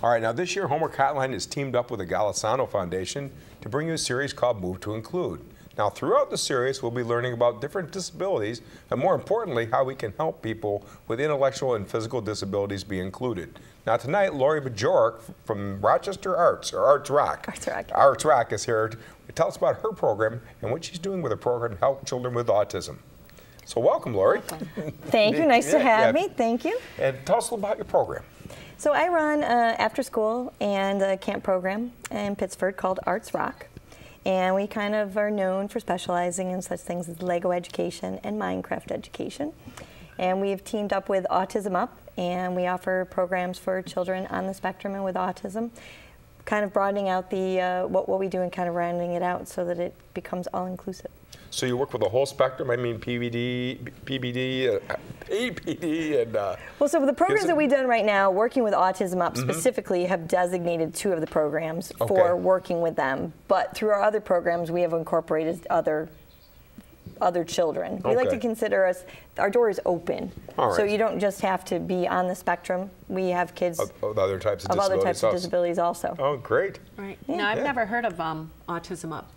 All right, now this year Homework Hotline has teamed up with the Golisano Foundation to bring you a series called Move to Include. Now throughout the series we'll be learning about different disabilities and more importantly how we can help people with intellectual and physical disabilities be included. Now tonight Lori Bajorek from Rochester Arts, or Arts Rock. Arts Rock is here to tell us about her program and what she's doing with her program to help children with autism. So welcome, Lori. Thank you, nice to have me, thank you. And tell us a little about your program. So I run after school and a camp program in Pittsford called Arts Rock. And we kind of are known for specializing in such things as Lego education and Minecraft education. And we've teamed up with Autism Up, and we offer programs for children on the spectrum and with autism, kind of broadening out the what we do and kind of rounding it out so that it becomes all-inclusive. So you work with the whole spectrum? I mean, PBD, APD, and... well, so the programs that we've done right now, working with Autism Up specifically, have designated 2 of the programs for working with them. But through our other programs, we have incorporated other children. We like to consider our door is open. So you don't just have to be on the spectrum. We have kids of other types of disabilities also. Oh, great. Right. Yeah. Now, I've never heard of Autism Up.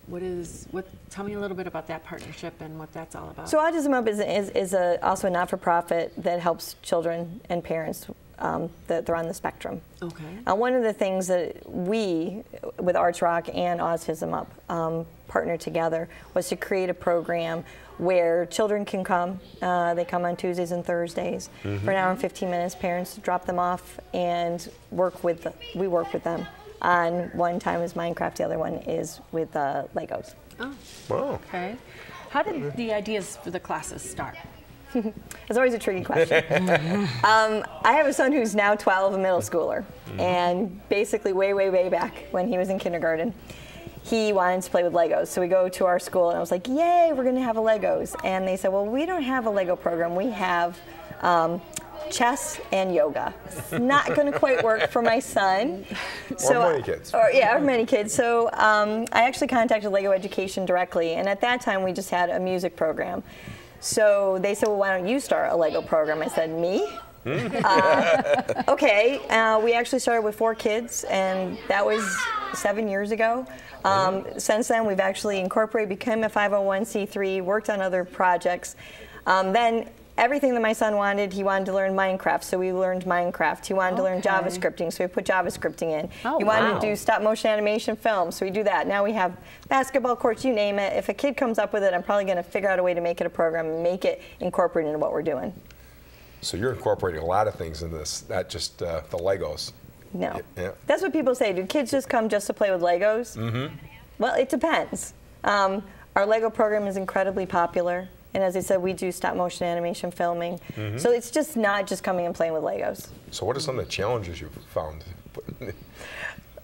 Tell me a little bit about that partnership and what that's all about. So Autism Up is also a not-for-profit that helps children and parents that they're on the spectrum. Okay. One of the things that we, with Arts Rock and Autism Up, partnered together was to create a program where children can come. They come on Tuesdays and Thursdays for an hour and 15 minutes. Parents drop them off and we work with them. On one time is Minecraft, the other one is with Legos. Oh, wow. Okay. How did the ideas for the classes start? It's always a tricky question. I have a son who's now 12, a middle schooler, and basically way back when he was in kindergarten, he wanted to play with Legos. So we go to our school and I was like, yay, we're gonna have a Legos. And they said, well, we don't have a Lego program, we have chess and yoga. It's not gonna quite work for my son. Or many kids. Or many kids. So I actually contacted Lego Education directly, and at that time we just had a music program. So they said, well, why don't you start a Lego program? I said, me? Okay, we actually started with 4 kids, and that was 7 years ago. Since then, we've actually incorporated, became a 501c3, worked on other projects. Then everything that my son wanted, he wanted to learn Minecraft, so we learned Minecraft. He wanted to learn JavaScripting, so we put JavaScripting in. He wanted to do stop motion animation film, so we do that. Now we have basketball courts, you name it. If a kid comes up with it, I'm probably going to figure out a way to make it a program and make it incorporated into what we're doing. So you're incorporating a lot of things in this, not just the Legos. No. Yeah. That's what people say. Do kids just come just to play with Legos? Well, it depends. Our Lego program is incredibly popular. And as I said, we do stop motion animation filming. So it's just not just coming and playing with Legos. So what are some of the challenges you've found?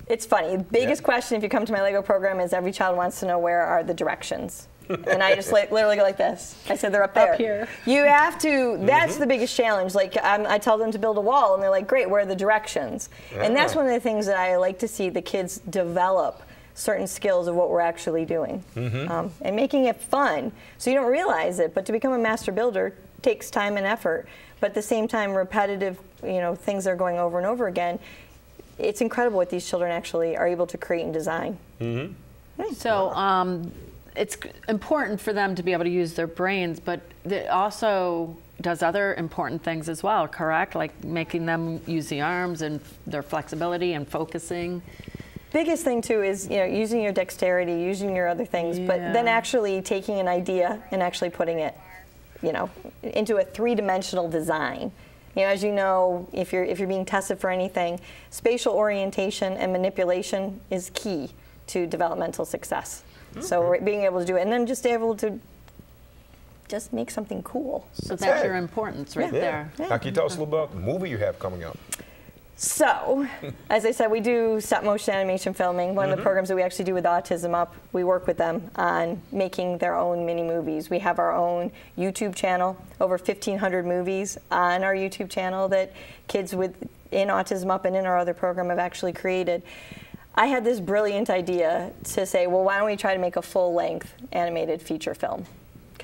It's funny. The biggest question if you come to my Lego program is every child wants to know where are the directions. And I just literally go like this. I said, they're up there. Up here. You have to, that's the biggest challenge. Like, I tell them to build a wall, and they're like, great, where are the directions? And that's one of the things that I like to see the kids develop certain skills of what we're actually doing. And making it fun. So you don't realize it, but to become a master builder takes time and effort. But at the same time, repetitive, things are going over and over again. It's incredible what these children actually are able to create and design. So it's important for them to be able to use their brains, but it also does other important things as well, correct? Like making them use the arms and their flexibility and focusing. Biggest thing too is using your dexterity, using your other things, but then actually taking an idea and actually putting it, into a 3-dimensional design. As you know, if you're being tested for anything, spatial orientation and manipulation is key to developmental success. So being able to do it, and then just able to just make something cool. So that's your importance right there. Now, can you tell us a little about the movie you have coming up? So, as I said, we do stop motion animation filming. One of the programs that we actually do with Autism Up, we work with them on making their own mini movies. We have our own YouTube channel, over 1,500 movies on our YouTube channel that kids in Autism Up and in our other program have actually created. I had this brilliant idea to say, well, why don't we try to make a full-length animated feature film?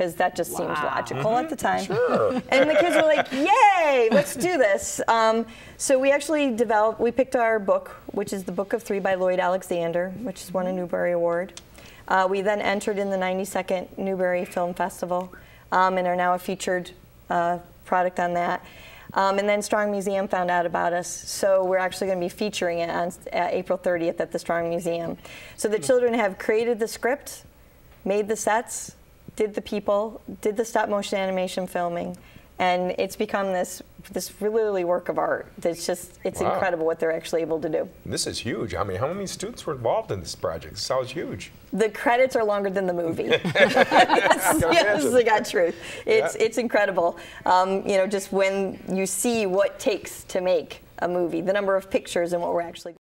because that just seems logical at the time. Sure. And the kids were like, yay, let's do this. So we actually we picked our book, which is The Book of Three by Lloyd Alexander, which has won a Newbery Award. We then entered in the 92nd Newbery Film Festival and are now a featured product on that. And then Strong Museum found out about us, so we're actually going to be featuring it on April 30th at the Strong Museum. So the children have created the script, made the sets, did the people, did the stop motion animation filming, and it's become this literally work of art. It's Wow. incredible what they're actually able to do. This is huge. I mean, how many students were involved in this project? It sounds huge. The credits are longer than the movie. Yes, I got truth. It's incredible. You know, just when you see what it takes to make a movie, the number of pictures and what we're actually